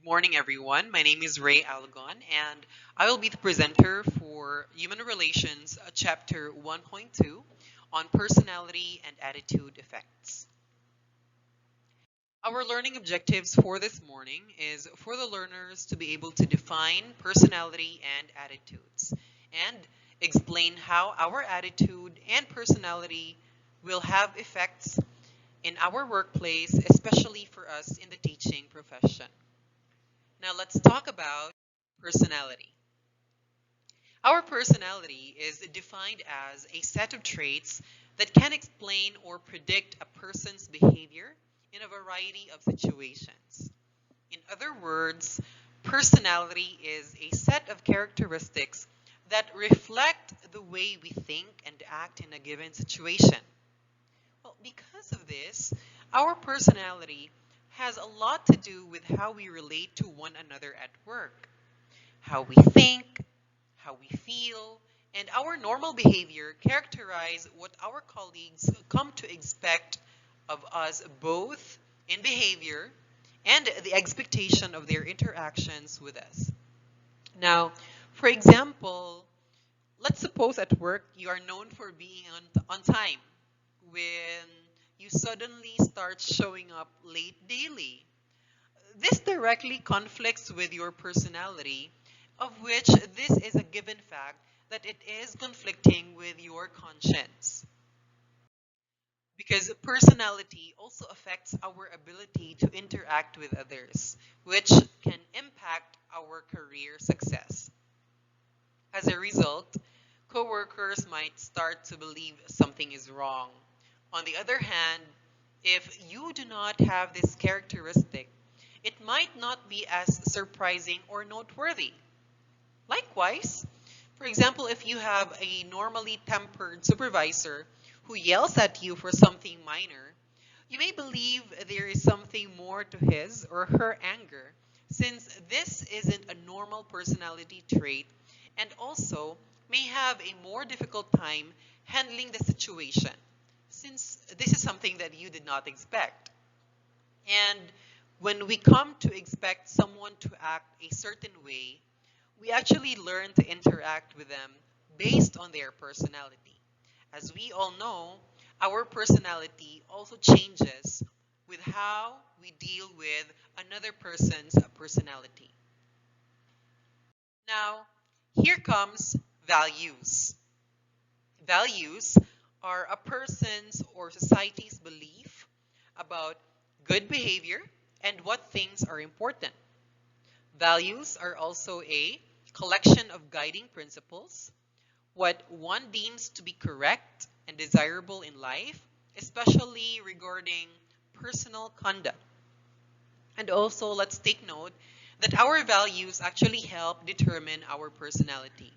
Good morning, everyone. My name is Ray Algon, and I will be the presenter for Human Relations, Chapter 1.2 on Personality and Attitude Effects. Our learning objectives for this morning is for the learners to be able to define personality and attitudes and explain how our attitude and personality will have effects in our workplace, especially for us in the teaching profession. Now let's talk about personality. Our personality is defined as a set of traits that can explain or predict a person's behavior in a variety of situations. In other words, personality is a set of characteristics that reflect the way we think and act in a given situation. Well, because of this, our personality has a lot to do with how we relate to one another at work, how we think, how we feel, and our normal behavior characterize what our colleagues come to expect of us both in behavior and the expectation of their interactions with us. Now, for example, let's suppose at work you are known for being on time when you suddenly start showing up late daily. This directly conflicts with your personality, of which this is a given fact that it is conflicting with your conscience. Because personality also affects our ability to interact with others, which can impact our career success. As a result, coworkers might start to believe something is wrong. On the other hand, if you do not have this characteristic, it might not be as surprising or noteworthy. Likewise, for example, if you have a normally tempered supervisor who yells at you for something minor, you may believe there is something more to his or her anger, since this isn't a normal personality trait and also may have a more difficult time handling the situation, since this is something that you did not expect. And when we come to expect someone to act a certain way, we actually learn to interact with them based on their personality. As we all know, our personality also changes with how we deal with another person's personality. Now, here comes values. Values are a person's or society's belief about good behavior and what things are important. Values are also a collection of guiding principles, what one deems to be correct and desirable in life, especially regarding personal conduct. And also, let's take note that our values actually help determine our personality.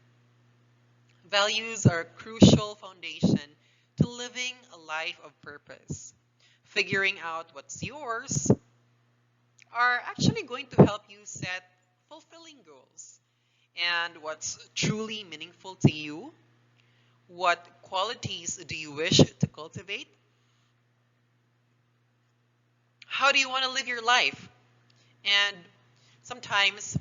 Values are a crucial foundation to living a life of purpose. Figuring out what's yours are actually going to help you set fulfilling goals and what's truly meaningful to you. What qualities do you wish to cultivate? How do you want to live your life? And sometimes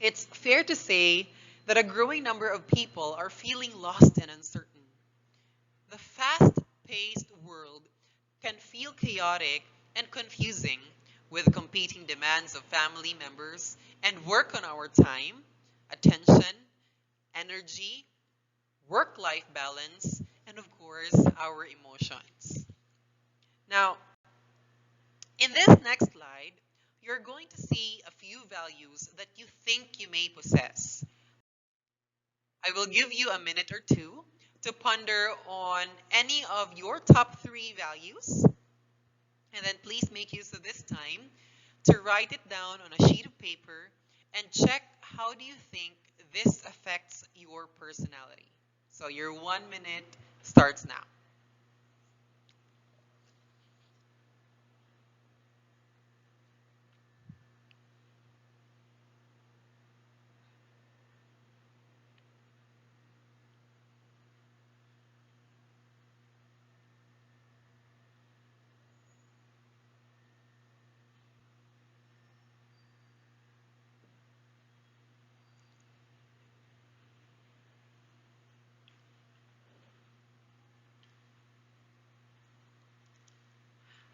it's fair to say that a growing number of people are feeling lost and uncertain. The fast paced world can feel chaotic and confusing with competing demands of family members and work on our time, attention, energy, work life balance, and of course, our emotions. Now, in this next slide, you're going to see a few values that you think you may possess. I will give you a minute or two to ponder on any of your top three values, and then please make use of this time to write it down on a sheet of paper and check how do you think this affects your personality. So your 1 minute starts now.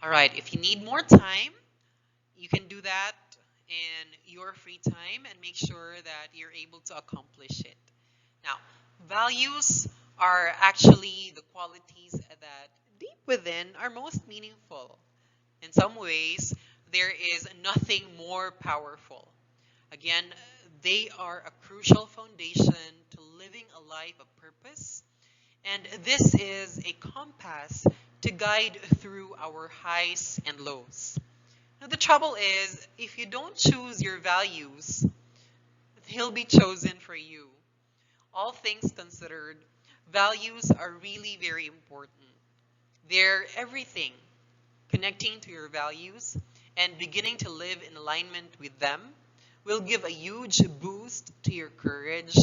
All right, if you need more time, you can do that in your free time and make sure that you're able to accomplish it. Now, values are actually the qualities that deep within are most meaningful. In some ways, there is nothing more powerful. Again, they are a crucial foundation to living a life of purpose, and this is a compass to guide through our highs and lows. Now, the trouble is, if you don't choose your values, they'll be chosen for you. All things considered, values are really very important. They're everything. Connecting to your values and beginning to live in alignment with them will give a huge boost to your courage,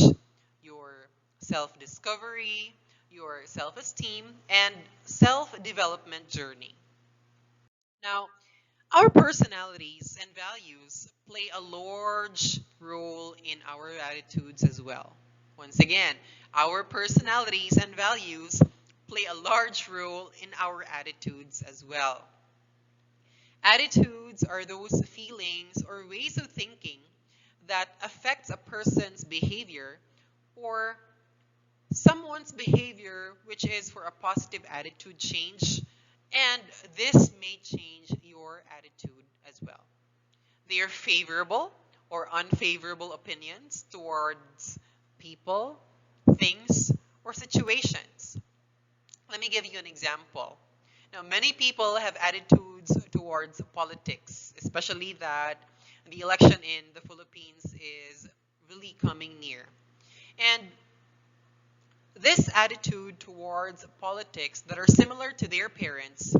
your self discovery, your self esteem, and self development journey. Now, our personalities and values play a large role in our attitudes as well. Once again, our personalities and values play a large role in our attitudes as well. Attitudes are those feelings or ways of thinking that affects a person's behavior or someone's behavior, which is for a positive attitude change, and this may change your attitude as well. They are favorable or unfavorable opinions towards people, things, or situations. Let me give you an example. Now, many people have attitudes towards politics, especially that the election in the Philippines is really coming near. And this attitude towards politics that are similar to their parents,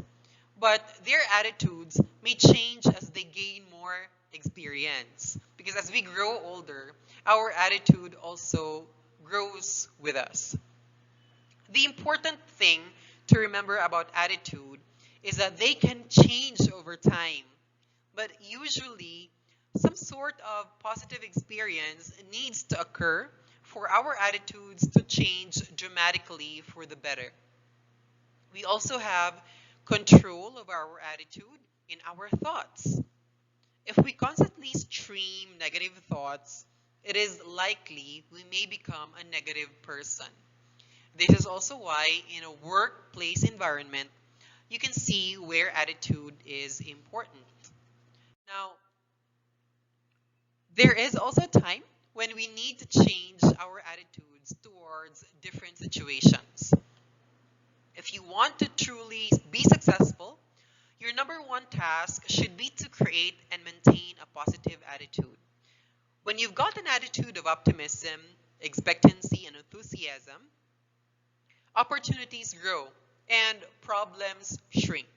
but their attitudes may change as they gain more experience. Because as we grow older, our attitude also grows with us. The important thing to remember about attitude is that they can change over time. But usually, some sort of positive experience needs to occur for our attitudes to change dramatically for the better. We also have control of our attitude in our thoughts. If we constantly stream negative thoughts, it is likely we may become a negative person. This is also why in a workplace environment, you can see where attitude is important. Now, there is also a time when we need to change our attitudes towards different situations. If you want to truly be successful, your number one task should be to create and maintain a positive attitude. When you've got an attitude of optimism, expectancy, and enthusiasm, opportunities grow and problems shrink.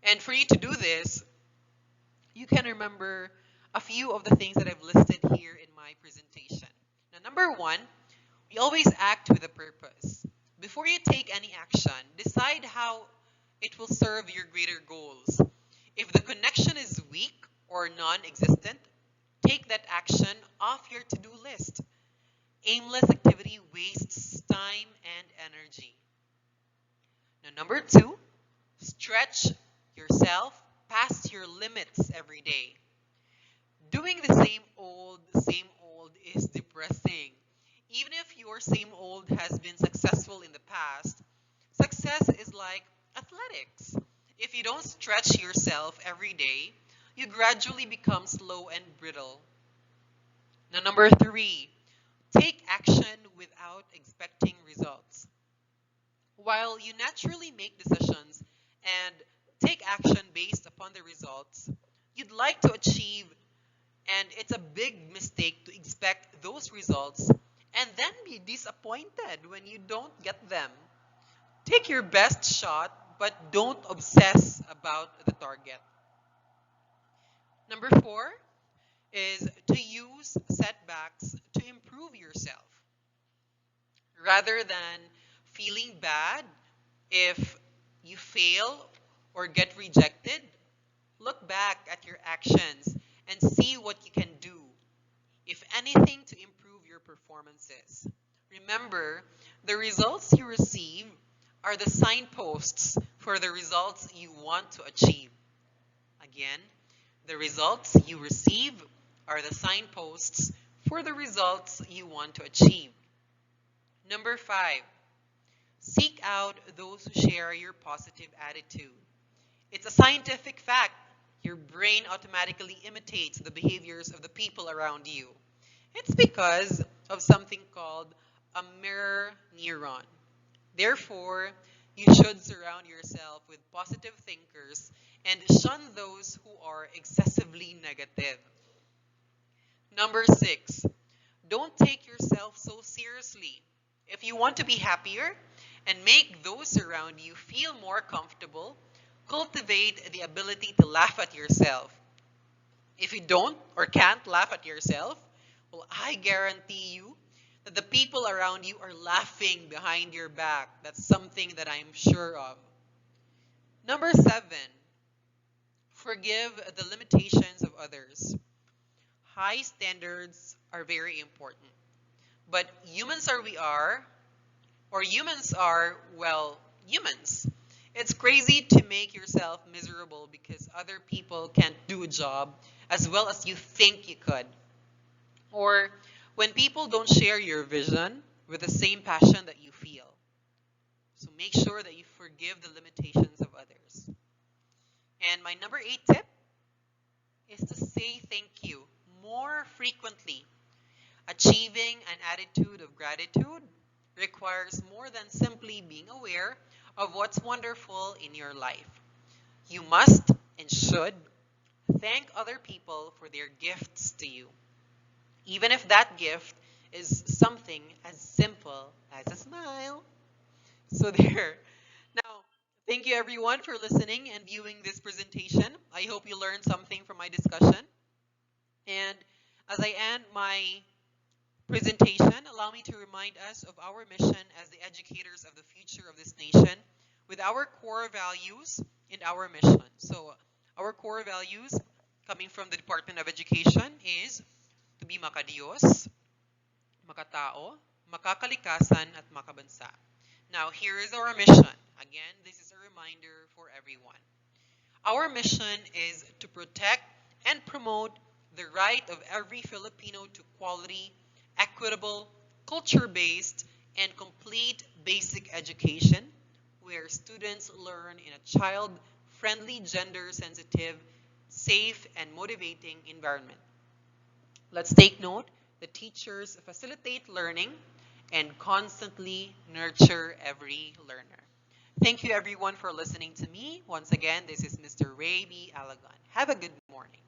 And for you to do this, you can remember a few of the things that I've listed here in my presentation. Now, number one, we always act with a purpose. Before you take any action, decide how it will serve your greater goals. If the connection is weak or non-existent, take that action off your to-do list. Aimless activity wastes time and energy. Now, number two, stretch yourself past your limits every day. Doing the same old is depressing. Even if your same old has been successful in the past, success is like athletics. If you don't stretch yourself every day, you gradually become slow and brittle. Now, number three, take action without expecting results. While you naturally make decisions and take action based upon the results you'd like to achieve, and it's a big mistake to expect those results and then be disappointed when you don't get them. Take your best shot, but don't obsess about the target. Number four is to use setbacks to improve yourself. Rather than feeling bad if you fail or get rejected, look back at your actions and see what you can do, if anything, to improve your performances. Remember, the results you receive are the signposts for the results you want to achieve. Again, the results you receive are the signposts for the results you want to achieve. Number 5, seek out those who share your positive attitude. It's a scientific fact. Your brain automatically imitates the behaviors of the people around you. It's because of something called a mirror neuron. Therefore, you should surround yourself with positive thinkers and shun those who are excessively negative. Number 6, don't take yourself so seriously. If you want to be happier and make those around you feel more comfortable, cultivate the ability to laugh at yourself. If you don't or can't laugh at yourself, well, I guarantee you that the people around you are laughing behind your back. That's something that I'm sure of. Number 7, forgive the limitations of others. High standards are very important. But humans are, well, humans. It's crazy to make yourself miserable because other people can't do a job as well as you think you could. Or when people don't share your vision with the same passion that you feel. So make sure that you forgive the limitations of others. And my number 8 tip is to say thank you more frequently. Achieving an attitude of gratitude requires more than simply being aware of what's wonderful in your life. You must and should thank other people for their gifts to you, even if that gift is something as simple as a smile. So there. Now, thank you everyone for listening and viewing this presentation. I hope you learned something from my discussion. And as I end my presentation, allow me to remind us of our mission as the educators of the future of this nation with our core values and our mission. So our core values coming from the Department of Education is to be makadiyos, makatao, makakalikasan, at makabansa. Now, here is our mission. Again, this is a reminder for everyone. Our mission is to protect and promote the right of every Filipino to quality, equitable, culture-based, and complete basic education where students learn in a child-friendly, gender-sensitive, safe, and motivating environment. Let's take note that teachers facilitate learning and constantly nurture every learner. Thank you everyone for listening to me. Once again, this is Mr. Ray B. Alagon. Have a good morning.